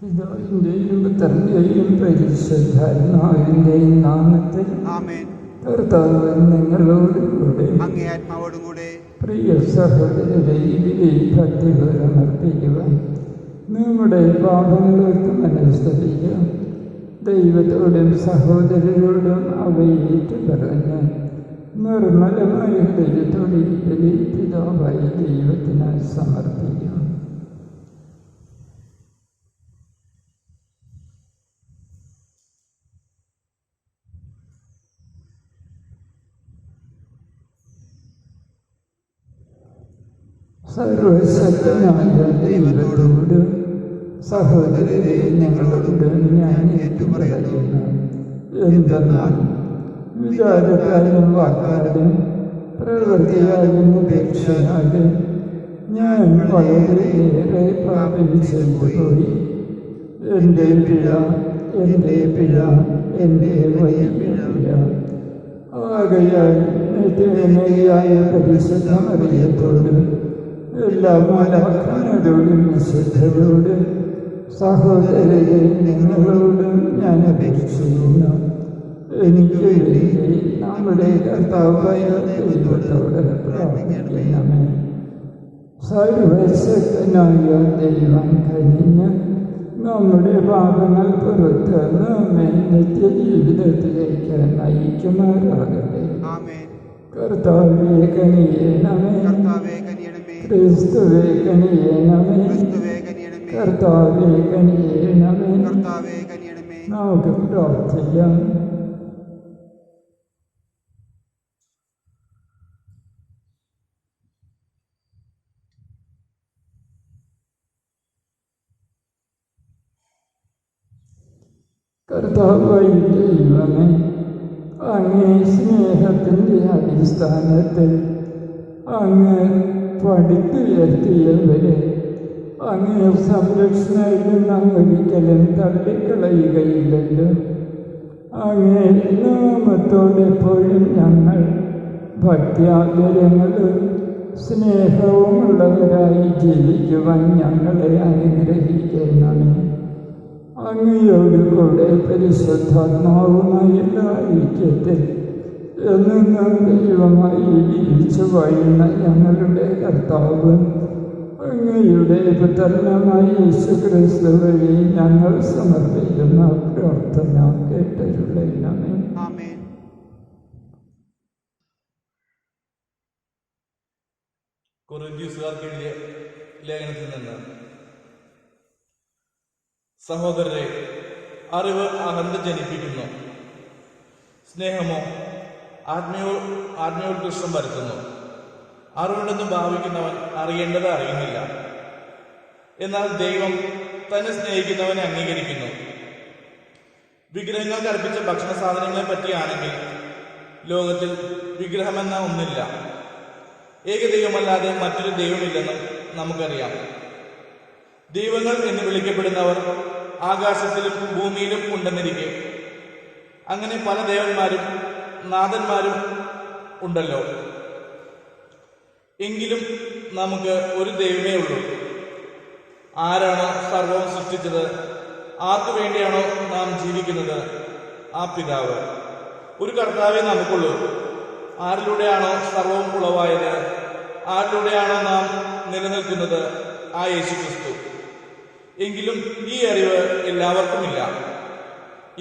പിതാവിന്റെയും പുത്രന്റെയും പരിശുദ്ധാത്മാവിന്റെയും നാമത്തിൽ കർത്താവ് നിങ്ങളോടുകൂടെ അങ്ങേ ആത്മാവോടുകൂടെ. പ്രിയ സഹോദരരെ, ഇതിലെ ഭക്തിപരമർപ്പിക്കുവാൻ നമ്മുടെ പാപങ്ങൾക്ക് മനസ്സറിയാം. ദൈവത്തോടും സഹോദരരോടും അവയേറ്റു പറഞ്ഞ് നിർമ്മലമായ ഹൃദയത്തോടെ ബലി പിതാവായി ദൈവത്തിനായി സമർപ്പിക്കാം. സർവശക്തനായ ദൈവത്തോട് സഹോദരരെ ഞങ്ങളോട് ഞാൻ ഏറ്റുപറയുന്നു. എന്തെന്നാൽ വിചാരത്താലും വാക്കാലും പ്രവൃത്തിയാലും ഉപേക്ഷയാലും ഞാൻ വളരെയേറെ പാപം ചെയ്തു പോയി. എൻ്റെ പിഴ, എൻ്റെ പിഴ, എൻ്റെ വലിയ പിഴ. ആകയാൽ നിത്യനേയായ പരിശുദ്ധ മറിയത്തോട് എല്ലാ മാലാഖമാരോടും വിശുദ്ധരോടും സഹോദരരെ നിങ്ങളോടും ഞാൻ അപേക്ഷിക്കുന്നു. എനിക്ക് വേണ്ടി നമ്മുടെ കർത്താവായ ദൈവത്തോട് പ്രാർത്ഥിക്കണമേ. സർവശക്തനായ ദൈവം കനിഞ്ഞ് നമ്മുടെ പാപങ്ങൾ പുറത്ത് നമ്മെ നിത്യജീവിതത്തിലേക്ക് നയിക്കുമാറാകട്ടെ. കർത്താവേ കനിയണമേ, ക്രിസ്തുവേ കനിയണമേ, കർത്താവേ കനിയണമേ. നമുക്ക് പ്രാർത്ഥിക്കാം. കർത്താവായ ദൈവമേ, അങ്ങേ സ്നേഹത്തിൻ്റെ അടിസ്ഥാനത്തിൽ അങ്ങ് പടുത്തുയർത്തിയവരെ അങ്ങേ സംരക്ഷണയിൽ നിന്ന് അങ്ങ് ഒരിക്കലും തള്ളിക്കളയുകയില്ലല്ലോ. അങ്ങേ നാമത്തോടെപ്പോഴും ഞങ്ങൾ ഭക്ത്യാഗ്രഹങ്ങളും സ്നേഹവുമുള്ളവരായി ജീവിക്കുവാൻ ഞങ്ങളെ അനുഗ്രഹിക്കണമേ. അങ്ങയോട് കൂടെ പരിശുദ്ധാത്മാവുമായി എല്ലാ ഐക്യത്തിൽ എന്നും ദൈവമായി ജീവിച്ചു വാഴുന്ന ഞങ്ങളുടെ കർത്താവ് അങ്ങയുടെ പുത്രനായ യേശുക്രിസ്തു വഴി ഞങ്ങൾ സമർപ്പിക്കുന്ന പ്രാർത്ഥന കേട്ടരുളണമേ. കൊറിന്ത്യൻസുകാർക്ക് എഴുതിയ ലേഖനത്തിൽ നിന്ന്: സഹോദരരെ, അറിവ് അഹന്ത ജനിപ്പിക്കുന്നു, സ്നേഹമോ ആത്മീയോത്കൃഷ്ടം വരുത്തുന്നു. അറിവുണ്ടെന്ന് ഭാവിക്കുന്നവൻ അറിയേണ്ടത് അറിയുന്നില്ല. എന്നാൽ ദൈവം തന്നെ സ്നേഹിക്കുന്നവനെ അംഗീകരിക്കുന്നു. വിഗ്രഹങ്ങൾക്ക് അർപ്പിച്ച ഭക്ഷണ സാധനങ്ങളെ പറ്റിയാണെങ്കിൽ ലോകത്തിൽ വിഗ്രഹമെന്ന ഒന്നില്ല. ഏകദൈവമല്ലാതെ മറ്റൊരു ദൈവമില്ലെന്നും നമുക്കറിയാം. ദൈവങ്ങൾ എന്ന് വിളിക്കപ്പെടുന്നവർ ആകാശത്തിലും ഭൂമിയിലും ഉണ്ടെന്നിരിക്കെ അങ്ങനെ പല ദേവന്മാരും നാഥന്മാരും ഉണ്ടല്ലോ. എങ്കിലും നമുക്ക് ഒരു ദൈവമേ ഉള്ളൂ. ആരാണോ സർവവും സൃഷ്ടിച്ചത്, ആർക്കു വേണ്ടിയാണോ നാം ജീവിക്കുന്നത്, ആ പിതാവ്. ഒരു കർത്താവേ നമുക്കുള്ളൂ. ആരിലൂടെയാണോ സർവവും ഉളവായത്, ആരിലൂടെയാണോ നാം നിലനിൽക്കുന്നത്, ആ യേശുക്രിസ്തു. എങ്കിലും ഈ അറിവ് എല്ലാവർക്കുമില്ല.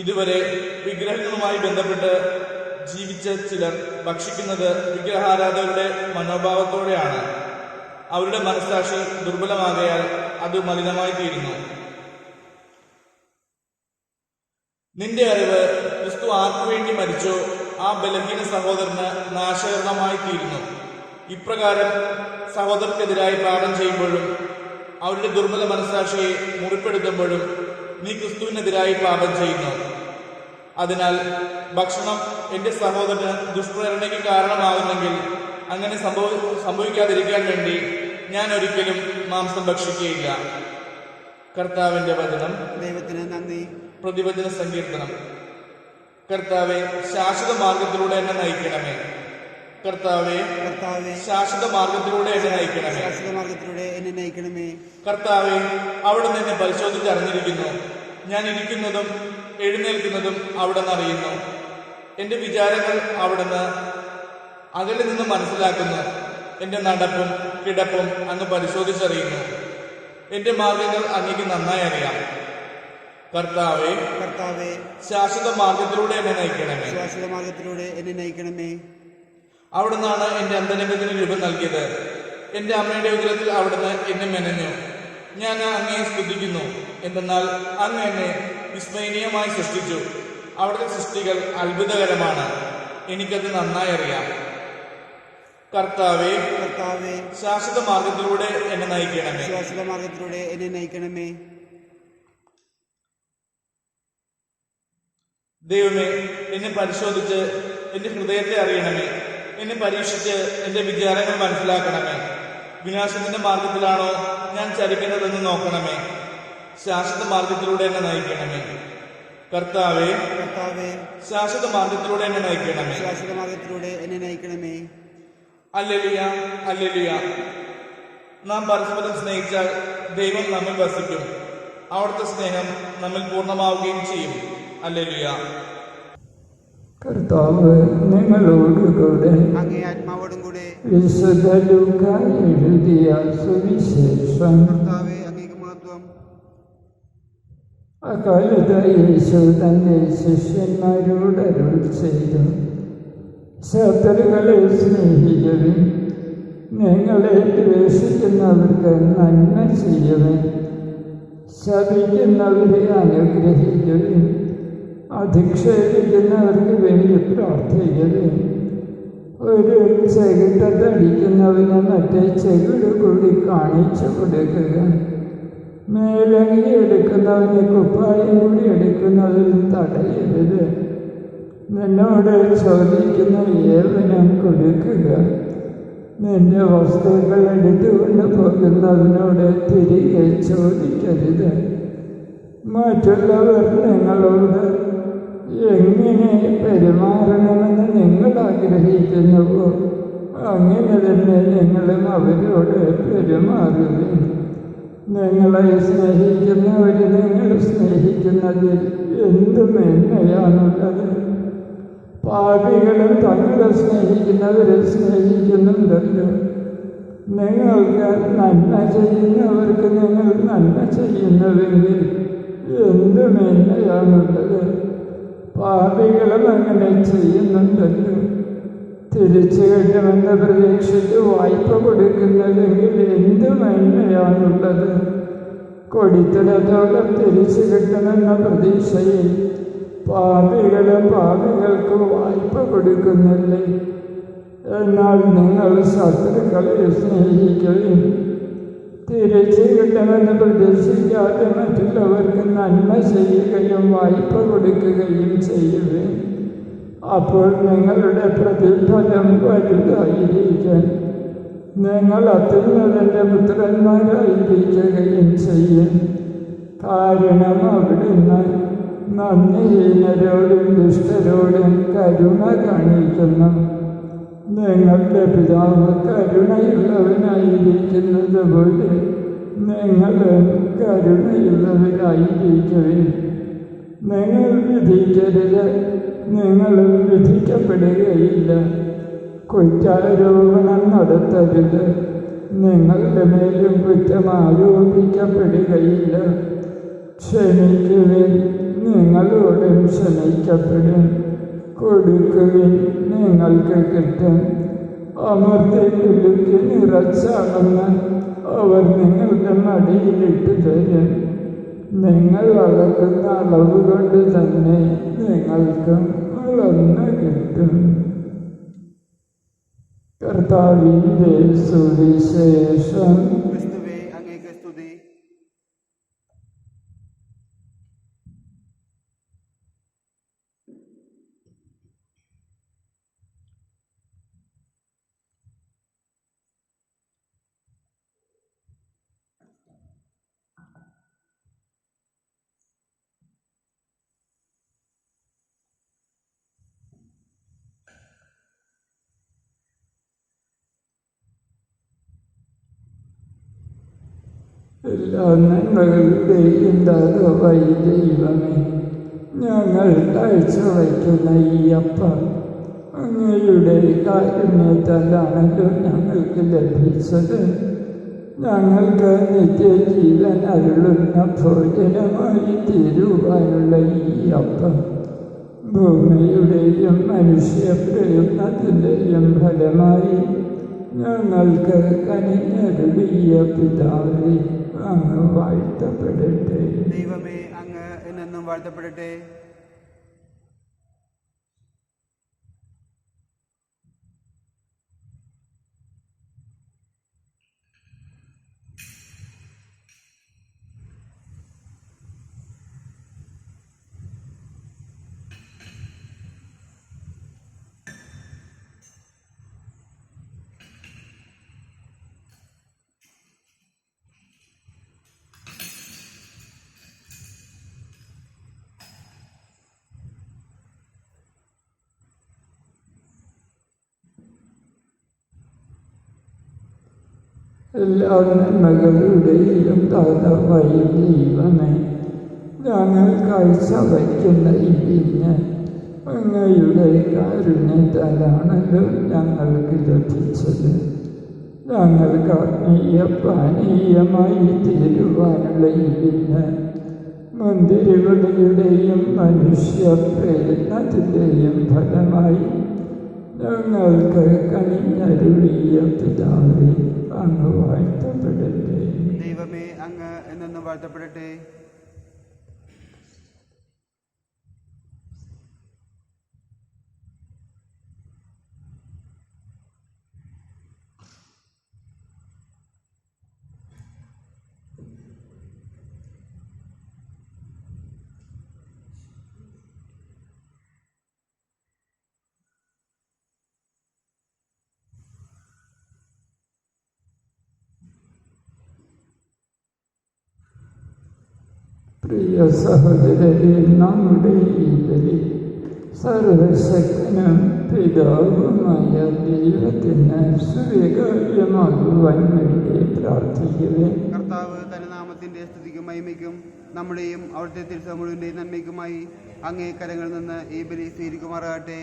ഇതുവരെ വിഗ്രഹങ്ങളുമായി ബന്ധപ്പെട്ട് ജീവിച്ച ചിലർ ഭക്ഷിക്കുന്നത് വിഗ്രഹാരാധകരുടെ മനോഭാവത്തോടെയാണ്. അവരുടെ മനസ്സാക്ഷി ദുർബലമാകയാൽ അത് മലിനമായി തീരുന്നു. നിന്റെ അറിവ് ക്രിസ്തു ആർക്കു വേണ്ടി മരിച്ചോ ആ ബലഹീന സഹോദരന് നാശകരണമായി തീരുന്നു. ഇപ്രകാരം സഹോദരർക്കെതിരായി പാപം ചെയ്യുമ്പോഴും അവരുടെ ദുർബല മനസ്സാക്ഷിയെ മുറിപ്പെടുത്തുമ്പോഴും നീ ക്രിസ്തുവിനെതിരായി പാപം ചെയ്യുന്നു. അതിനാൽ ഭക്ഷണം എന്റെ സഹോദരന് ദുഷ്പ്രേരണയ്ക്ക് കാരണമാകുന്നെങ്കിൽ അങ്ങനെ സംഭവിക്കാതിരിക്കാൻ വേണ്ടി ഞാൻ ഒരിക്കലും മാംസം ഭക്ഷിക്കുകയില്ല. കർത്താവിന്റെ വചനം. ദൈവത്തിന് നന്ദി. പ്രതിവചന സങ്കീർത്തനം. കർത്താവെ, ശാശ്വത മാർഗത്തിലൂടെ എന്നെ നയിക്കണമേ. കർത്താവെ, കർത്താവെ, ശാശ്വത മാർഗത്തിലൂടെ എന്നെ നയിക്കണമേ. ശാശ്വത മാർഗത്തിലൂടെ എന്നെ നയിക്കണമേ. കർത്താവെ, അവിടുന്ന് എന്നെ പരിശോധിച്ച് അറിഞ്ഞിരിക്കുന്നു. ഞാൻ ഇരിക്കുന്നതും എഴുന്നേൽക്കുന്നതും അവിടുന്ന് അറിയുന്നു. എന്റെ വിചാരങ്ങൾ അവിടുന്ന് അകലെ നിന്ന് മനസ്സിലാക്കുന്നു. എന്റെ നടപ്പും കിടപ്പും അങ്ങ് പരിശോധിച്ചറിയുന്നു. എന്റെ മാർഗങ്ങൾ അങ്ങേക്ക് നന്നായി അറിയാം. കർത്താവെ, കർത്താവെ, ശാശ്വത മാർഗത്തിലൂടെ എന്നെ നയിക്കണമേ. ശാശ്വത മാർഗത്തിലൂടെ എന്നെ നയിക്കണമേ. അവിടുന്നാണ് എന്റെ അന്തരംഗത്തിന് രൂപം നൽകിയത്. എന്റെ അമ്മയുടെ ഉദരത്തിൽ അവിടുന്ന് എന്നെ മെനഞ്ഞു. ഞാൻ അങ്ങയെ സ്തുതിക്കുന്നു. എന്തെന്നാൽ അങ്ങ് എന്നെ വിസ്മയനീയമായി സൃഷ്ടിച്ചു. അവിടുത്തെ സൃഷ്ടികൾ അത്ഭുതകരമാണ്. എനിക്കത് നന്നായി അറിയാം. കർത്താവെ, കർത്താവെ, ശാശ്വത മാർഗത്തിലൂടെ എന്നെ നയിക്കണമേ. ശാശ്വത മാർഗത്തിലൂടെ എന്നെ നയിക്കണമേ. ദൈവമേ, എന്നെ പരിശോധിച്ച് എന്റെ ഹൃദയത്തെ അറിയണമേ. എന്നെ പരീക്ഷിച്ച് എന്റെ വിചാരങ്ങൾ മനസ്സിലാക്കണമേ. വിനാശത്തിന്റെ മാർഗത്തിലാണോ ഞാൻ ചലിക്കുന്നതെന്ന് നോക്കണമേ. ശാശ്വത മാർഗത്തിലൂടെ എന്നെ നയിക്കണമേ. കർത്താവെ, കർത്താവെ, ശാശ്വത മാർഗത്തിലൂടെ എന്നെ നയിക്കണമേ. ശാശ്വത മാർഗത്തിലൂടെ എന്നെ നയിക്കണമേ. Hallelujah, hallelujah. നാം പരസ്പരം സ്നേഹിച്ചാൽ ദൈവം നമ്മിൽ വസിക്കും. അവിടുത്തെ സ്നേഹം നമ്മിൽ പൂർണ്ണമാവുകയും ചെയ്യും. ഹല്ലേലൂയ. കർത്താവ് നിങ്ങളോടുകൂടെ. അങ്ങേ ആത്മാവോടും കൂടെ. വിശുദ്ധ ലൂക്ക എഴുതിയ സുവിശേഷം. കർത്താവെ, അങ്ങേക്ക് മഹത്വം. അക്കാലത്ത് യേശു തന്റെ ശിഷ്യന്മാരോട് അരുൾ ചെയ്തു, ശത്രുക്കളെ സ്നേഹിക്കുവിൻ, നിങ്ങളെ ദ്വേഷിക്കുന്നവർക്ക് നന്മ ചെയ്യുവിൻ, ശപിക്കുന്നവരെ അനുഗ്രഹിക്കുവിൻ, അധിക്ഷേപിക്കുന്നവർക്ക് വേണ്ടി പ്രാർത്ഥിക്കുവിൻ. ഒരു ചെകിട്ടത്തടിക്കുന്നവന് മറ്റേ ചെകിട് കൂടി കാണിച്ചു കൊടുക്കുക. മേലങ്കി എടുക്കുന്നവന് കുപ്പായം കൂടി എടുക്കുന്നതിൽ തടയരുത്. നിന്നോട് ചോദിക്കുന്ന ഏവനും കൊടുക്കുക. നിന്റെ വസ്തുക്കൾ എടുത്തുകൊണ്ട് പോകുന്നവനോട് തിരികെ ചോദിക്കരുത്. മറ്റുള്ളവർ നിങ്ങളോട് എങ്ങനെ പെരുമാറണമെന്ന് നിങ്ങൾ ആഗ്രഹിക്കുന്നുവോ അങ്ങനെ തന്നെ നിങ്ങളും അവരോട് പെരുമാറുകയും. നിങ്ങളെ സ്നേഹിക്കുന്നവരെ നിങ്ങൾ സ്നേഹിക്കുന്നതിൽ എന്ത് മേന്മയാണുള്ളത്? പാപികളും തങ്ങളെ സ്നേഹിക്കുന്നവരെ സ്നേഹിക്കുന്നുണ്ടല്ലോ. നിങ്ങൾക്ക് നന്മ ചെയ്യുന്നവർക്ക് നിങ്ങൾ നന്മ ചെയ്യുന്നുവെങ്കിൽ എന്ത് മേന്മയാണുള്ളത്? പാപികളും അങ്ങനെ ചെയ്യുന്നുണ്ടല്ലോ. തിരിച്ചു കിട്ടുമെന്ന് പ്രതീക്ഷിച്ച് വായ്പ കൊടുക്കുന്നതെങ്കിൽ എന്ത് മേന്മയാണുള്ളത്? കൊടുത്തിടത്തോളം തിരിച്ചു കിട്ടുമെന്ന പ്രതീക്ഷയിൽ പാപികളും പാപികൾക്ക് വായ്പ കൊടുക്കുന്നില്ലേ? എന്നാൽ നിങ്ങൾ ശത്രുക്കളെ സ്നേഹിക്കുകയും തിരിച്ചു കിട്ടുമെന്ന് പ്രതീക്ഷിക്കാതെ മറ്റുള്ളവർക്ക് നന്മ ചെയ്യുകയും വായ്പ കൊടുക്കുകയും ചെയ്യുവേ. അപ്പോൾ നിങ്ങളുടെ പ്രതിഫലം വലുതായിരിക്കും. നിങ്ങൾ അത്യുന്നതന്റെ പുത്രന്മാരായിരിക്കുകയും ചെയ്യും. കാരണം അവിടുന്ന് നന്ദിഹീനരോടും ദുഷ്ടരോടും കരുണ കാണിക്കുന്നു. നിങ്ങളുടെ പിതാവ് കരുണയുള്ളവനായിരിക്കുന്നത് പോലെ നിങ്ങൾ കരുണയുള്ളവരായിരിക്കുവിൻ. നിങ്ങൾ വിധിക്കരുത്, നിങ്ങളും വിധിക്കപ്പെടുകയില്ല. കുറ്റാരോപണം നടത്തരുത്, നിങ്ങളുടെ മേലും കുറ്റം ആരോപിക്കപ്പെടുകയില്ല. ക്ഷമിക്കുവിൻ, നിങ്ങളോടും ക്ഷമിക്കപ്പെടും. കൊടുക്കുവിൻ, നിങ്ങൾക്ക് കിട്ടും. അമർത്തി കുലുക്കി നിറച്ചാണെന്ന് അവർ നിങ്ങളുടെ മടിയിലിട്ട് തരും. നിങ്ങൾ അളക്കുന്ന അളവ് കൊണ്ട് തന്നെ നിങ്ങൾക്കും അളന്ന് കിട്ടും. കർത്താവിന്റെ സുവിശേഷം. ക്രിസ്തുവേ, അങ്ങേക്ക് സ്തുതി. എല്ലാ നന്മകളുടെയും ദാതാവായി ദൈവമേ, ഞങ്ങൾ കാഴ്ചവയ്ക്കുന്ന ഈ അപ്പം അങ്ങയുടെ കാരുണ്യത്താലാണല്ലോ ഞങ്ങൾക്ക് ലഭിച്ചത്. ഞങ്ങൾക്ക് നിത്യജീവൻ അരുളുന്ന ഭോജനമായി തീരുവാനുള്ള ഈ അപ്പം ഭൂമിയുടെയും മനുഷ്യപ്രയത്നത്തിൻ്റെയും ഫലമായി ഞങ്ങൾക്ക് കനിഞ്ഞരുളിയ പിതാവേ, അങ്ങ് വാഴ്ത്തപ്പെടട്ടെ. ദൈവമേ, അങ്ങ് എന്നെന്നും വാഴ്ത്തപ്പെടട്ടെ. എല്ലാ നന്മകളുടെയും ദാതാവായി ദൈവമേ, ഞങ്ങൾ കാഴ്ചവയ്ക്കുന്ന ഈ വിഞ്ഞ് അങ്ങയുടെ കാരുണ്യത്താലാണല്ലോ ഞങ്ങൾക്ക് ലഭിച്ചത്. ഞങ്ങൾക്ക് ആത്മീയ പാനീയമായി തീരുവാനുള്ള ഈ വിഞ്ഞ് മുന്തിരിവള്ളിയുടെയും മനുഷ്യ പ്രയത്നത്തിൻ്റെയും ഫലമായി ഞങ്ങൾക്ക് കനിഞ്ഞരുളിയ പിതാവേ, അങ്ങ് വാഴ്ത്തപ്പെടട്ടെ. ദൈവമേ, അങ്ങ് എന്നെന്നും വാഴ്ത്തപ്പെടട്ടെ. പ്രിയ സഹോദരരെ, നമ്മുടെ ഈ ബലി സർവശക്തനും പിതാവുമായ ദൈവത്തിന് സ്വീകാര്യമാകുവാൻ വേണ്ടി പ്രാർത്ഥിക്കുവേ. കർത്താവ് തന്റെ നാമത്തിന്റെ സ്തുതിക്കും മഹിമയ്ക്കും നമ്മുടെയും അവിടുത്തെ തിരുസമുഴുവിന്റെയും നന്മയ്ക്കുമായി അങ്ങേ കരങ്ങളിൽ നിന്ന് ഈ ബലി സ്വീകരിക്കുമാറാകട്ടെ.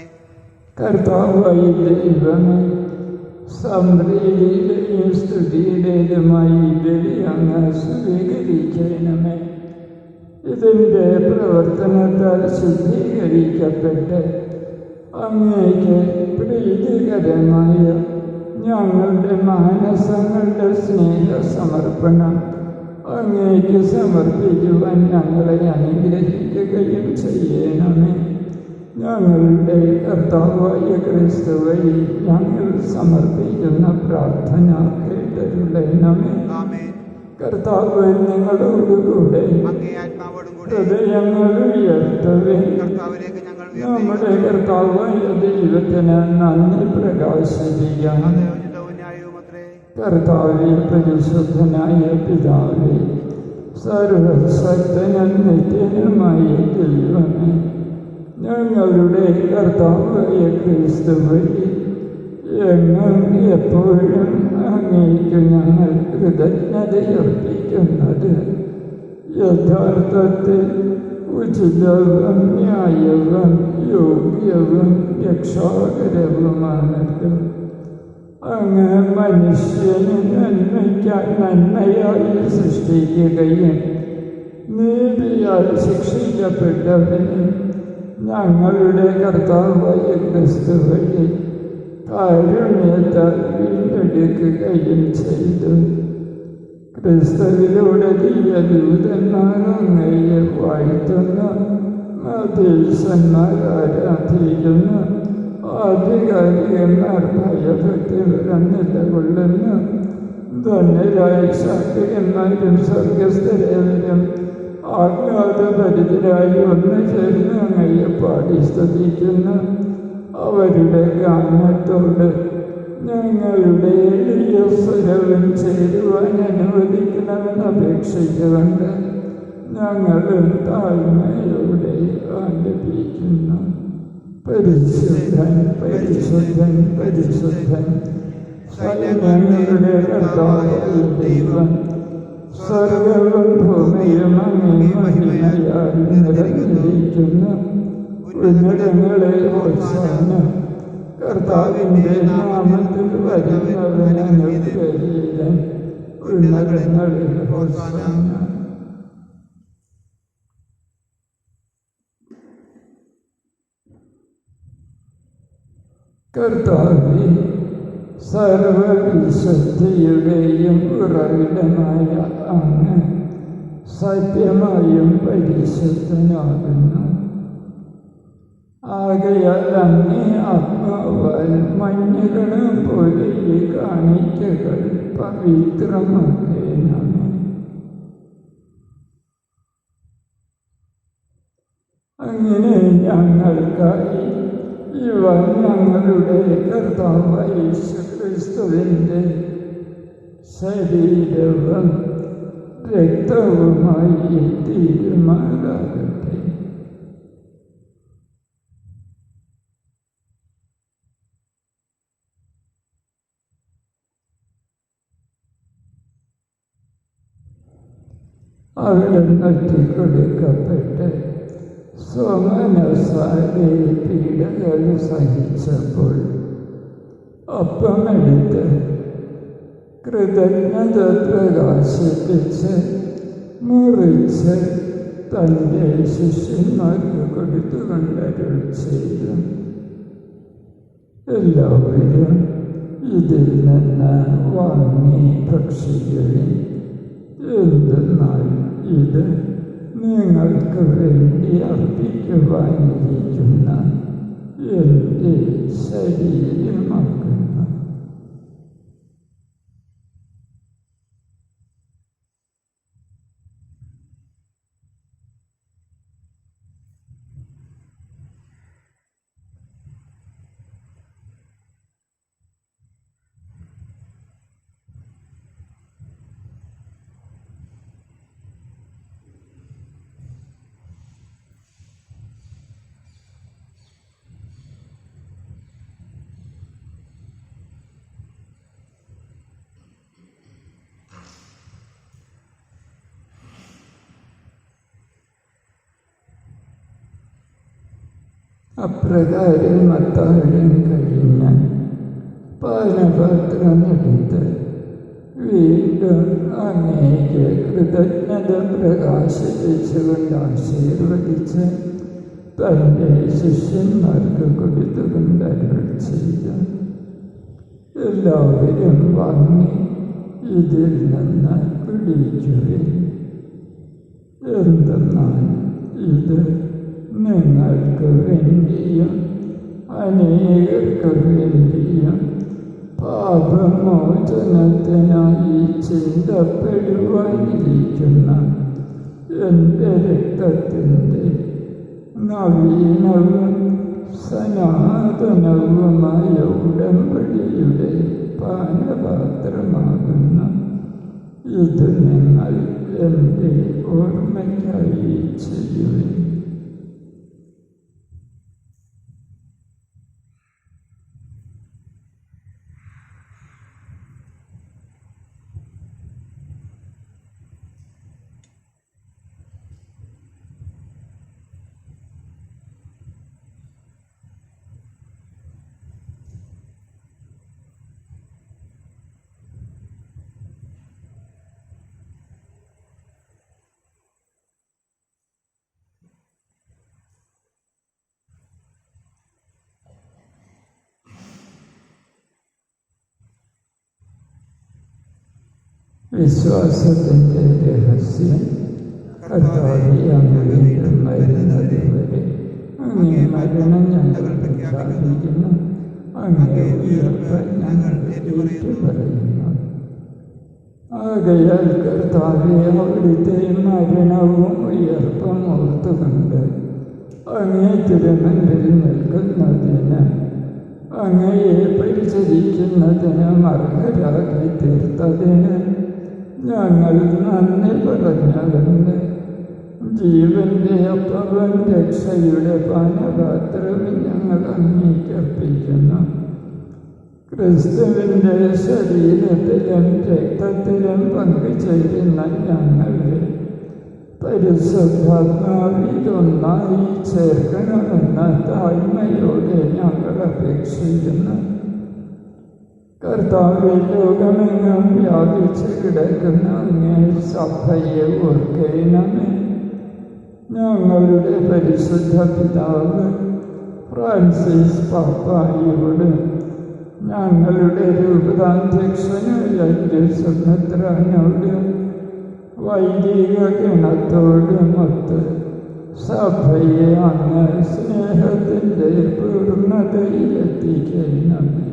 കർത്താവായ ദൈവമേ, സംപ്രീതിയിലെയും സ്തുതിയുടേതുമായി ഈ ബലി അങ്ങ് സ്വീകരിക്കണമേ. ഇതിൻ്റെ പ്രവർത്തനത്താൽ ശുദ്ധീകരിക്കപ്പെട്ട് അങ്ങേക്ക് പ്രീതികരമായ ഞങ്ങളുടെ മാനസങ്ങളുടെ സ്നേഹസമർപ്പണം അങ്ങേക്ക് സമർപ്പിക്കുവാൻ ഞങ്ങളെ അനുഗ്രഹിക്കുകയും ചെയ്യണമേ. ഞങ്ങളുടെ കർത്താവായ ക്രിസ്തു വഴി ഞങ്ങൾ സമർപ്പിക്കുന്ന പ്രാർത്ഥന കേട്ടരുളണമേ. കർത്താവ് നിങ്ങളോടുകൂടെ ഹൃദയങ്ങൾ ഉയർത്തവേ. നമ്മുടെ കർത്താവായ ദൈവത്തിന് നന്ദി പ്രകാശിപ്പിക്കാം. കർത്താവേ, പരിശുദ്ധനായ പിതാവേ, സർവശക്തനും നിത്യനുമായ ദൈവമേ, ഞങ്ങളുടെ കർത്താവായ ക്രിസ്തു വഴി എങ്ങും എപ്പോഴും അങ്ങേക്ക് ഞങ്ങൾ കൃതജ്ഞതയർപ്പിക്കുന്നത് യഥാർത്ഥത്തിൽ ഉചിതവും ന്യായവും യോഗ്യവും രക്ഷാകരവുമാണല്ലോ. അങ്ങ് മനുഷ്യന് നന്മയായി സൃഷ്ടിക്കുകയും നീതിയാൽ ശിക്ഷിക്കപ്പെട്ടവനെ ഞങ്ങളുടെ കർത്താവായ ക്രിസ്തു വഴി കാരുണ്യത്താൽ വീണ്ടെടുക്കുകയും ചെയ്തു. ക്രിസ്തുവിലൂടെ ദിവ്യദൂതന്മാർ അങ്ങയെ വാഴ്ത്തുന്ന, മതീശന്മാർ ആരാധിക്കുന്ന, ആധികാരികന്മാർ ഭയഭക്തിപരം നിലകൊള്ളുന്ന, ധന്യരായ ശാക്തികന്മാരും സ്വർഗസ്ഥരേവരും ആഹ്ലാദഭരിതരായി ഒന്നു ചേർന്ന് അങ്ങയെ പാടി സ്തുതിക്കുന്ന അവരുടെ ഗാനത്തോട് ഞങ്ങളുടെ എളിയ സ്വരവും ചേരുവാൻ അനുവദിക്കണമെന്ന് അപേക്ഷിച്ചുകൊണ്ട് ഞങ്ങളും താഴ്മയോടെ ആലപിക്കുന്നു. പരിശുദ്ധൻ പരിശുദ്ധൻ പരിശുദ്ധൻ, സൈന്യങ്ങളുടെ കർത്താവായ ദൈവം, സർവ്വവും ഭൂമിയും അങ്ങേ മഹിമയാൽ നിറഞ്ഞിരിക്കുന്നു. ഉന്നതങ്ങളെ ഹോശാന. കർത്താവിൻ്റെ നാമത്തിൽ വരുന്നവൻ അനുഗ്രഹീതൻ. ഉന്നതങ്ങളിൽ ഹോശാന. കർത്താവേ, സർവവിശുദ്ധിയുടെയും ഉറവിടമായ അങ്ങ് സത്യമായും പരിശുദ്ധനാകുന്നു. ആകയാൽ അങ്ങേ ആത്മാവാൽ മഞ്ഞുകളും പോലെ ഈ കാണിക്കകൾ പവിത്രമാക്കേണമേ. അങ്ങനെ ഞങ്ങൾക്കായി ഇവ ഞങ്ങളുടെ കർത്താവായ യേശുക്രിസ്തുവിൻ്റെ ശരീരവും രക്തവുമായി തീരുമാറാകട്ടെ. അവിടെ നൊറ്റിക്കൊടുക്കപ്പെട്ട് സ്വമനസാലെ പീഡകൾ സഹിച്ചപ്പോൾ അപ്പമെടുത്ത് കൃതജ്ഞത പ്രകാശിപ്പിച്ച് മുറിച്ച് തൻ്റെ ശിഷ്യന്മാർക്ക് കൊടുത്തുകൊണ്ടരുൾ ചെയ്തു. എല്ലാവരും ഇതിൽ നിന്ന് വാങ്ങി ഭക്ഷിക്കുവിൻ. എന്തെന്നാൽ ഇത് നിങ്ങൾക്ക് വേണ്ടി അർപ്പിക്കുവാനിരിക്കുന്ന എൻ്റെ ശരീരമാകുന്നു. അപ്രകാരം അത്താഴം കഴിഞ്ഞ് പാനപാത്രമെടുത്ത് വീണ്ടും അങ്ങേക്ക് കൃതജ്ഞത പ്രകാശിപ്പിച്ചുകൊണ്ട് ആശീർവദിച്ച് തൻ്റെ ശിഷ്യന്മാർക്ക് കൊടുത്തുകൊണ്ട് അരുൾ ചെയ്തു. എല്ലാവരും വാങ്ങി ഇതിൽ നിന്ന് കുടിക്കുവിൻ. എന്തെന്നാൽ ഇത് നിങ്ങൾക്ക് വേണ്ടിയും അനേകർക്ക് വേണ്ടിയും പാപമോചനത്തിനായി ചിന്തപ്പെടുവാനിരിക്കുന്ന എൻ്റെ രക്തത്തിൻ്റെ നവീനവും സനാതനവുമായ ഉടമ്പടിയുടെ പാനപാത്രമാകുന്നു. ഇത് നിങ്ങൾ എൻ്റെ ഓർമ്മയ്ക്കായി ചെയ്യുവിൻ. വിശ്വാസത്തിൻ്റെ രഹസ്യം. കർത്താവേ, അങ്ങ് വീണ്ടും വരുന്നത് വരെ അങ്ങേ മരണം ഞങ്ങൾ പ്രഖ്യാപിക്കുന്നു. അങ്ങേ ഉയർപ്പ് ഞങ്ങൾ ഏറ്റുപറയുന്നു. ആകയാൽ കർത്താവേ, അവിടുത്തെ മരണവും ഉയർപ്പും ഓർത്തുകൊണ്ട് അങ്ങേ തിരുമുൻപിൽ നിൽക്കുന്നതിന് അങ്ങയെ പരിചരിക്കുന്നതിന് അർഹരാക്കി തീർത്തതിന് ഞങ്ങൾ നന്ദി പറഞ്ഞവന്റെ ജീവന്റെ അപ്പവും രക്ഷയുടെ പാനപാത്രവും ഞങ്ങൾ അംഗീകരിക്കുന്നു. ക്രിസ്തുവിൻ്റെ ശരീരത്തിലും രക്തത്തിലും പങ്കുചേരുന്ന ഞങ്ങളെ പരിശുദ്ധാത്മാവിൽ ഒന്നായി ചേർക്കണമെന്ന താഴ്മയോടെ ഞങ്ങൾ അപേക്ഷിക്കുന്നു. കർത്താവിൽ ലോകമെങ്ങും വ്യാപിച്ച് കിടക്കുന്ന അങ്ങേ സഭയെ ഓർക്കണമേ. ഞങ്ങളുടെ പരിശുദ്ധ പിതാവ് ഫ്രാൻസിസ് പാപ്പായോട്, ഞങ്ങളുടെ രൂപതാധ്യക്ഷനായ സുഭദ്രനോട്, വൈദിക ഗണത്തോടുമൊത്ത് സഭയെ അങ്ങ് സ്നേഹത്തിൻ്റെ പൂർണ്ണതയിലെത്തിക്കണമേ.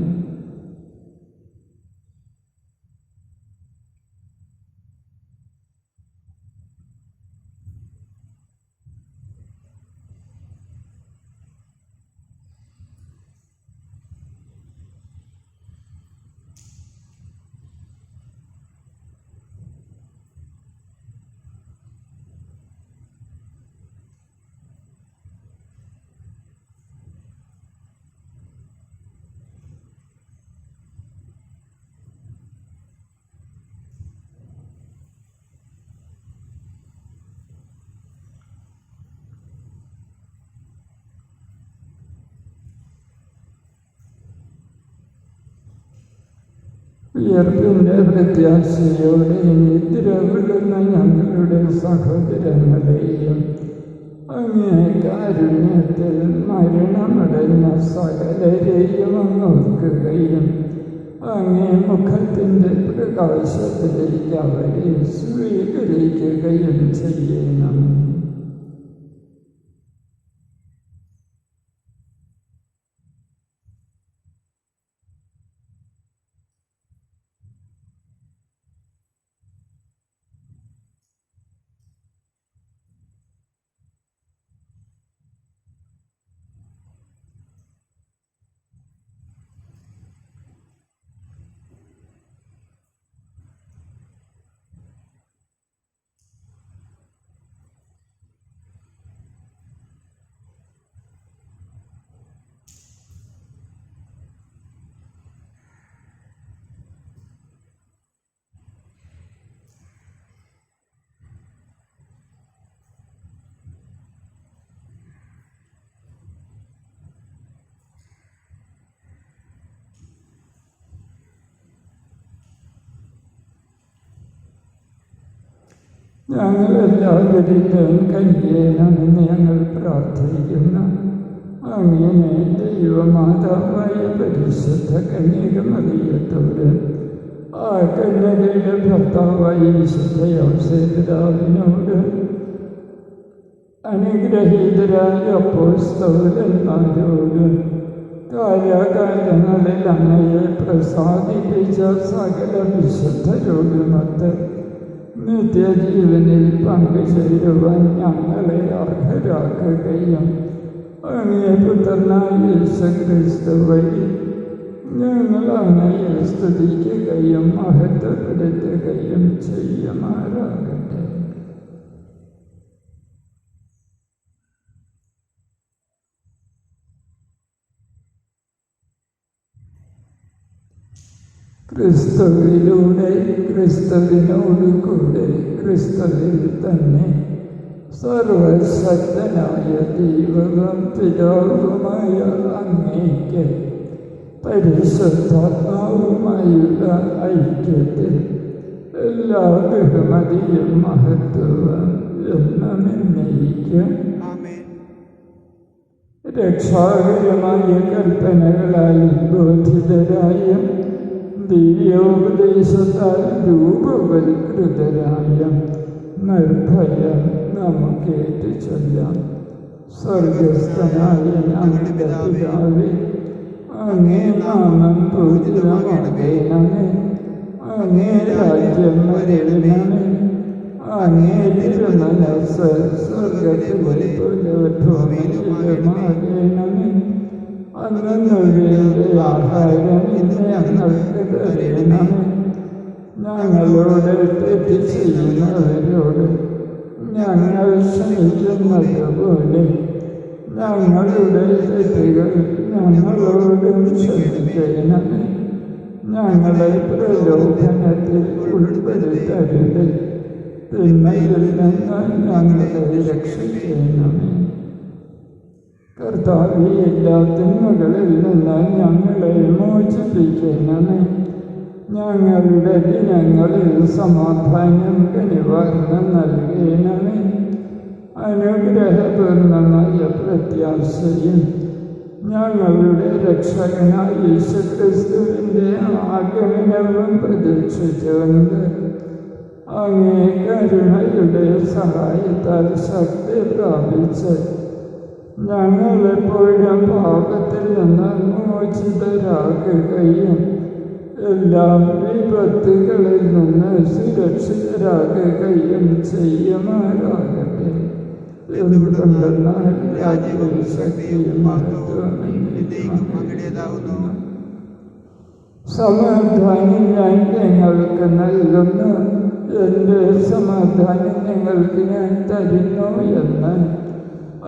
ഉയർപ്പിൻ്റെ പ്രത്യാശയോടെ നിദ്രകൊള്ളുന്ന ഞങ്ങളുടെ സഹോദരങ്ങളെയും അങ്ങേ കാരുണ്യത്തിൽ മരണമടഞ്ഞ സകലരെയും അങ്ങോർക്കുകയും അങ്ങേ മുഖത്തിൻ്റെ പ്രകാശത്തിലേക്ക് അവരെ സ്വീകരിക്കുകയും ചെയ്യണം. ഞങ്ങളെല്ലാവരിലും കയ്യേണമെന്ന് ഞങ്ങൾ പ്രാർത്ഥിക്കുന്നു. അങ്ങനെ ദൈവമാതാവായ പരിശുദ്ധ കന്യകമറിയത്തോട്, ആ കന്യകയുടെ ഭർത്താവായ വിശുദ്ധ യോസേപ്പിതാവിനോട്, അനുഗ്രഹീതരായ അപ്പോസ്തലന്മാരോട്, കാലാകാലങ്ങളിൽ അങ്ങയെ പ്രസാദിപ്പിച്ച സകല വിശുദ്ധരോടുമൊത്ത് നിത്യജീവനിൽ പങ്കുചേരുവാൻ ഞങ്ങളെ അർഹരാക്കുകയും അങ്ങേ പുത്രനായ യേശുക്രിസ്തു വഴി ഞങ്ങൾ അങ്ങയെ സ്തുതിക്കുകയും മഹത്വപ്പെടുത്തുകയും ചെയ്യുമാറാകട്ടെ. ക്രിസ്തുവിലൂടെ, ക്രിസ്തുവിനോടുകൂടെ, ക്രിസ്തുവിൽ തന്നെ സർവശക്തനായ ദൈവവും പിതാവുമായ അങ്ങേക്ക് പരിശുദ്ധാത്മാവുമായുള്ള ഐക്യത്തിൽ എല്ലാ ബഹുമതിയും മഹത്വവും എന്നേക്കും രക്ഷാകരമായ കൽപ്പനകളാൽ ബോധിതരായ ദിവ്യോപദേശത്താൽ രൂപവൽകൃതരായ നിർഭയം നമുക്കേറ്റു ചൊല്ലാം. സ്വർഗസ്ഥനായ ഞങ്ങളുടെ പിതാവേ, അങ്ങേ നാമം പൂജിതമാകണമേ. അങ്ങേ രാജ്യം വരണമേ. അങ്ങേ തിരുമനസ്സ് സ്വർഗത്തിലെ പോലെ ഭൂമിയിലുമാകണമേ. അന്നു വേണ്ട ആഹാരം ഇന്ന് ഞങ്ങൾക്ക് തരണമേ. ഞങ്ങളോട് തെറ്റ് ചെയ്യുന്നവരോട് ഞങ്ങൾ ക്ഷമിക്കുന്നത് പോലെ ഞങ്ങളുടെ തെറ്റുകൾ ഞങ്ങളോടും ക്ഷമിക്കണമേ. ഞങ്ങളെ പ്രലോഭനത്തിൽ ഉൾപ്പെടുത്തരുത്, തിന്മയിൽ നിന്ന് ഞങ്ങളെ രക്ഷിക്കണമേ. കർത്താവേ, എല്ലാ തിന്മകളിൽ നിന്ന് ഞങ്ങളെ മോചിപ്പിക്കണമേ. ഞങ്ങളുടെ ദിനങ്ങളിൽ സമാധാനം കനിവാർന്ന് നൽകണമേ. അനുഗ്രഹപൂർണമായ പ്രത്യാശയും ഞങ്ങളുടെ രക്ഷകനായ യേശുക്രിസ്തുവിൻ്റെ ആഗമനവും പ്രതീക്ഷിച്ചുകൊണ്ട് അങ്ങേ കരുണയുടെ സഹായത്താൽ ശക്തി പ്രാപിച്ച് ഞങ്ങളെപ്പോഴും പാപത്തിൽ നിന്ന് മോചിതരാകുകയും എല്ലാ വിപത്തുകളിൽ നിന്ന് സുരക്ഷിതരാകുകയും ചെയ്യുമാറാകട്ടെ. എന്തുകൊണ്ടെന്നാൽ രാജ്യവും ശക്തിയും മഹത്വവും അങ്ങയുടേതാകുന്നു. സമാധാനം ഞാൻ നിങ്ങൾക്ക് നൽകുന്നു, എൻ്റെ സമാധാനം നിങ്ങൾക്ക് ഞാൻ തരുന്നു എന്ന്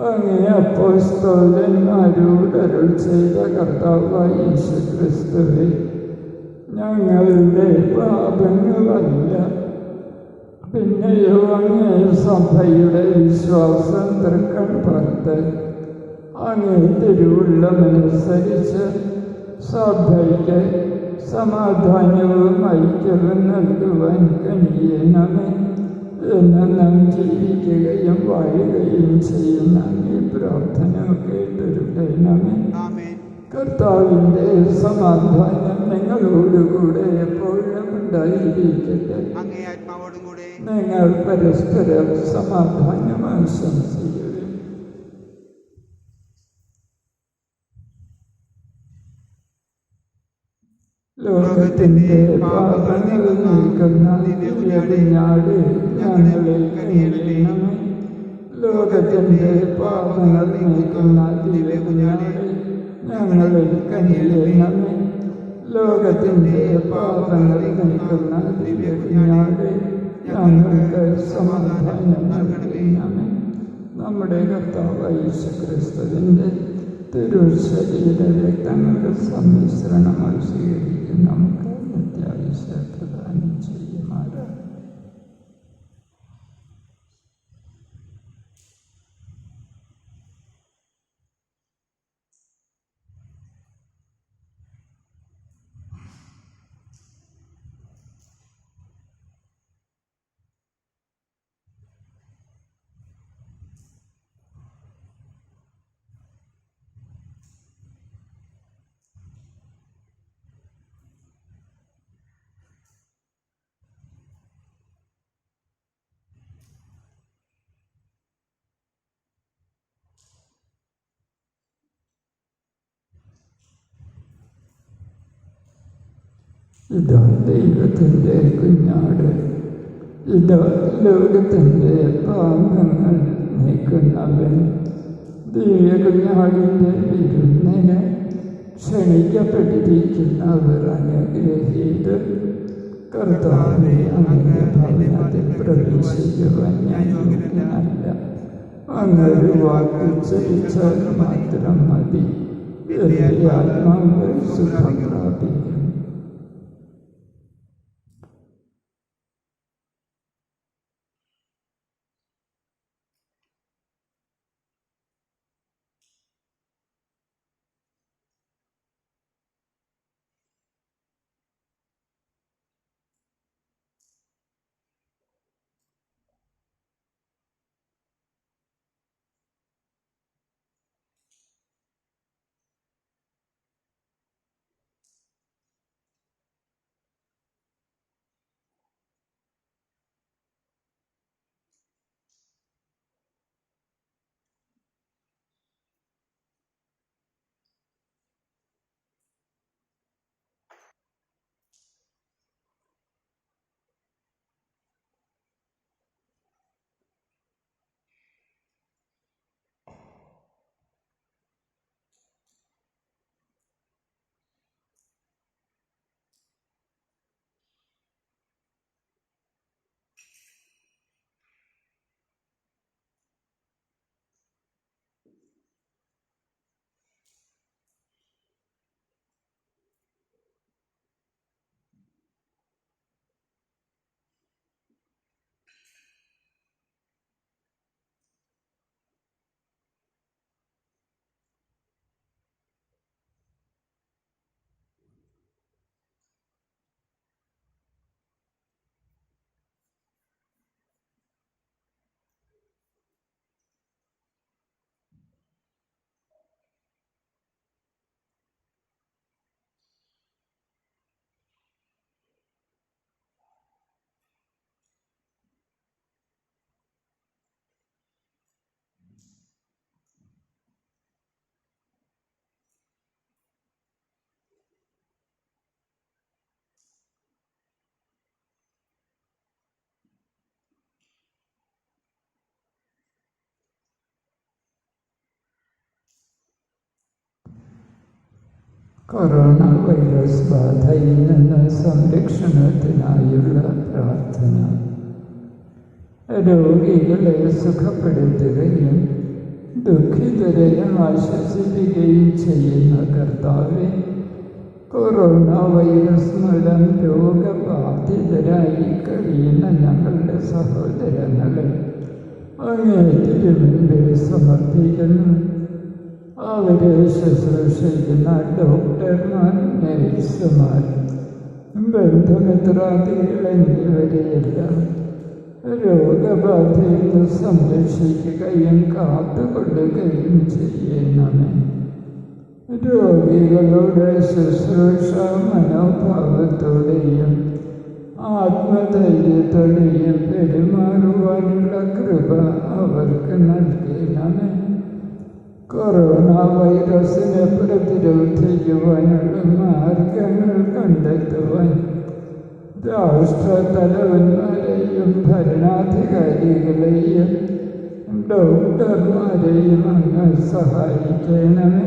അങ്ങേ അപ്പോസ്തലന്മാരോട് അരുൾ ചെയ്ത കർത്താവായ യേശുക്രിസ്തുവേ, ഞങ്ങളുടെ പാപങ്ങളല്ല, പിന്നെയോ അങ്ങേ സഭയുടെ വിശ്വാസം തൃക്കൺ പാർത്ത് അങ്ങേ തിരുവുള്ളമനുസരിച്ച് സഭയ്ക്ക് സമാധാനവും ഐക്യവും നൽകുവാൻ കഴിയണമേ എന്ന് നാം ജീവിക്കുകയും വാഴുകയും ചെയ്യുന്ന ഈ പ്രാർത്ഥന കേട്ടിരുത്തണമേ. കർത്താവിൻ്റെ സമാധാനം നിങ്ങളോടുകൂടെ എപ്പോഴും ഉണ്ടായിരിക്കട്ടെ. നിങ്ങൾ പരസ്പരം സമാധാനം ആശംസിക്കുക. ലോകത്തിൻ്റെ പാപങ്ങൾ നീക്കുന്ന ദിവ്യകുഞ്ഞാട് ഞങ്ങളിൽ കനിയണമേ. ലോകത്തിൻ്റെ പാപങ്ങൾ നീക്കുന്ന ദിവ്യകുഞ്ഞാട് ഞങ്ങളിൽ കനിയണമേ. ലോകത്തിൻ്റെ പാപങ്ങൾ നീക്കുന്ന ദിവ്യകുഞ്ഞാട് ഞങ്ങൾക്ക് സമാധാനം നൽകണമേ. നമ്മുടെ കർത്താവായ യേശുക്രിസ്തുവിൻ്റെ തിരുശരീര രക്തങ്ങളുടെ സമ്മിശ്രണങ്ങൾ സ്വീകരിക്കും നമുക്ക് നിത്യായുസ്സ് പ്രദാനം ചെയ്യുമാറാകട്ടെ. ഇതാ ദൈവത്തിൻ്റെ കുഞ്ഞാട്, ഇതാ ലോകത്തിൻ്റെ പാപങ്ങൾ നീക്കുന്നവൻ. ദിവ്യകുഞ്ഞാടിൻ്റെ വിരുന്നിന് ക്ഷണിക്കപ്പെട്ടിരിക്കുന്നവർ അനുഗ്രഹീതർ. കർത്താവേ, അങ്ങയുടെ ഭവനത്തിൽ പ്രവേശിക്കുവാൻ ഞാൻ യോഗ്യനല്ല. അങ്ങൊരു വാക്കുച്ചരിച്ചാൽ മാത്രം മതി, എൻ്റെ ആത്മാവ് സുഖം പ്രാപിക്കും. കൊറോണ വൈറസ് ബാധയിൽ നിന്ന് സംരക്ഷണത്തിനായുള്ള പ്രാർത്ഥന. രോഗികളെ സുഖപ്പെടുത്തുകയും ദുഃഖിതരെ ആശ്വസിപ്പിക്കുകയും ചെയ്യുന്ന കർത്താവെ, കൊറോണ വൈറസ് മൂലം രോഗബാധിതരായി കഴിയുന്ന ഞങ്ങളുടെ സഹോദരങ്ങളെ അങ്ങേ തിരുമുൻപിൽ സമർപ്പിക്കുന്നു. അവരെ ശുശ്രൂഷിക്കുന്ന ഡോക്ടർമാർ, നഴ്സുമാർ, ബന്ധുമിത്രാദികൾ എന്നിവരെയെല്ലാം രോഗബാധയിൽ നിന്ന് സംരക്ഷിക്കുകയും കാത്തുകൊള്ളുകയും ചെയ്യണമേ. രോഗികളുടെ ശുശ്രൂഷ മനോഭാവത്തോടെയും ആത്മധൈര്യത്തോടെയും പെരുമാറുവാനുള്ള കൃപ അവർക്ക് നൽകണമേ. കൊറോണ വൈറസിനെ പ്രതിരോധിക്കുവാനുള്ള മാർഗങ്ങൾ കണ്ടെത്തുവാൻ രാഷ്ട്രതലവന്മാരെയും ഭരണാധികാരികളെയും ഡോക്ടർമാരെയും അങ്ങ് സഹായിക്കണമേ.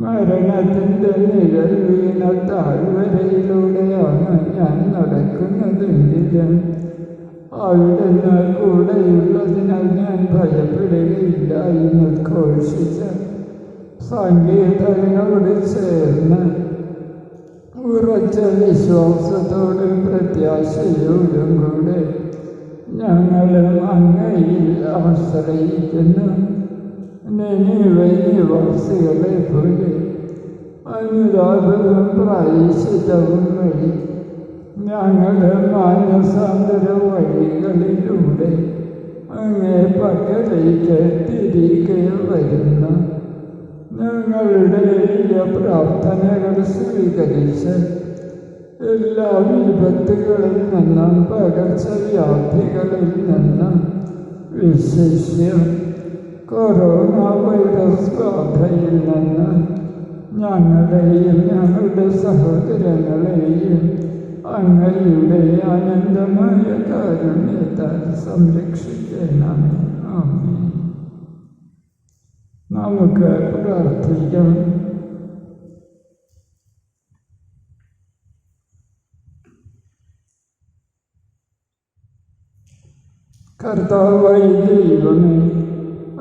മരണത്തിൻ്റെ നിഴൽ വീണ താഴ്വരയിലൂടെയാണ് ഞാൻ നടക്കുന്നതെങ്കിലും അവിടുന്ന് കൂടെയുള്ളതിനാൽ ഞാൻ ഭയപ്പെടുകയില്ല എന്ന് ഘോഷിച്ച സംഗീതനോട് ചേർന്ന് ഉറച്ച വിശ്വാസത്തോടും പ്രത്യാശയോടും കൂടെ ഞങ്ങളും അങ്ങയിൽ ആശ്രയിക്കുന്നു. നിവാസികളെ പോലെ അനുതാപവും പ്രായശ്ചിത്തവും വഴി ഞങ്ങളുടെ മാനസാന്തര വഴികളിലൂടെ അങ്ങേ പക്കലേക്ക് തിരികെ വരുന്ന ഞങ്ങളുടെ പ്രാർത്ഥനകൾ സ്വീകരിച്ച് എല്ലാ വിപത്തുകളിൽ നിന്നും പകർച്ചവ്യാധികളിൽ നിന്നും വിശേഷ്യം കൊറോണ വൈറസ് ബാധയിൽ നിന്ന് ഞങ്ങളെയും ഞങ്ങളുടെ സഹോദരങ്ങളെയും അങ്ങയുടെ അനന്തമായ കാരുണ്യത്താൽ സംരക്ഷിക്കണമേ. ആമേൻ. നമുക്ക് പ്രാർത്ഥിക്കാം. കർത്താവായ ദൈവമേ,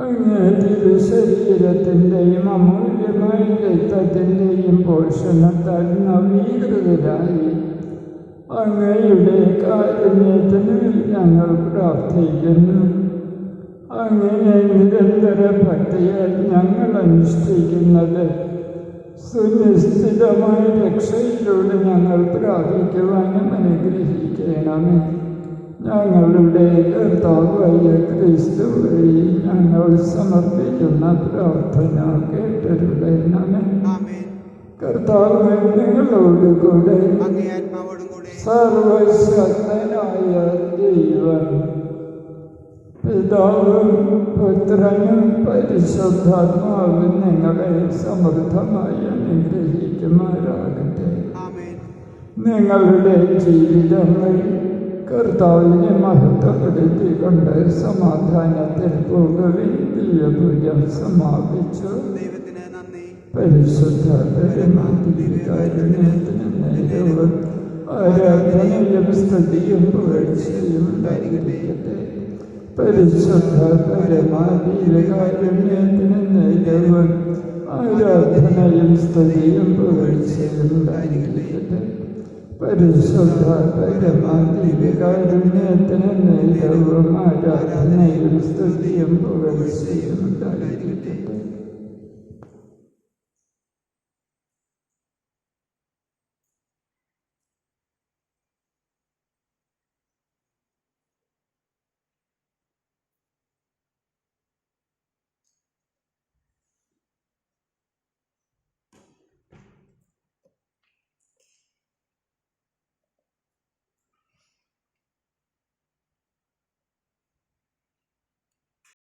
അങ്ങേ തിരുശരീരത്തിൻ്റെയും അമൂല്യമായ രക്തത്തിൻ്റെയും പോഷണത്താൽ നവീകൃതരായി അങ്ങയുടെ കാരുണ്യത്തിന് ഞങ്ങൾ പ്രാർത്ഥിക്കുന്നു. അങ്ങനെ നിരന്തര ഭക്തിയാൽ ഞങ്ങൾ അനുഷ്ഠിക്കുന്നത് സുനിശ്ചിതമായ രക്ഷയിലൂടെ ഞങ്ങൾ പ്രാപിക്കുവാനും അനുഗ്രഹിക്കണമേ. ഞങ്ങളുടെ കർത്താവായ ക്രിസ്തു വഴി ഞങ്ങൾ സമർപ്പിക്കുന്ന പ്രാർത്ഥന കേട്ടരുളണമേ. കർത്താവ് നിങ്ങളോടുകൂടെ സർവശക്തനായ ദൈവം പിതാവും പുത്രനും പരിശുദ്ധാത്മാവും നിങ്ങളെ സമൃദ്ധമായി അനുഗ്രഹിക്കുമാറാകട്ടെ. നിങ്ങളുടെ ജീവിതങ്ങൾ കർത്താവിനെ മഹത്വപ്പെടുത്തിക്കൊണ്ട് സമാധാനത്തിൽ പോകുവിൻ. ദിവ്യപൂജ സമാപിച്ചു. പരിശുദ്ധ പരമാധികാരുണ്യത്തിന് നേരവും ആരാധനയും സ്തുതിയും പുകഴ്ചയും ഉണ്ടായിരിക്കട്ടെ. പരിശുദ്ധ പരമാധികാരുണ്യത്തിന് നേരവും ആരാധനയും സ്തുതിയും പുകഴ്ചയും ഉണ്ടായിരിക്കട്ടെ. പരിശുദ്ധ പരമാധികാരുണ്യത്തിന് നേരവും ആരാധനയും സ്തുതിയും പുകഴ്ചയും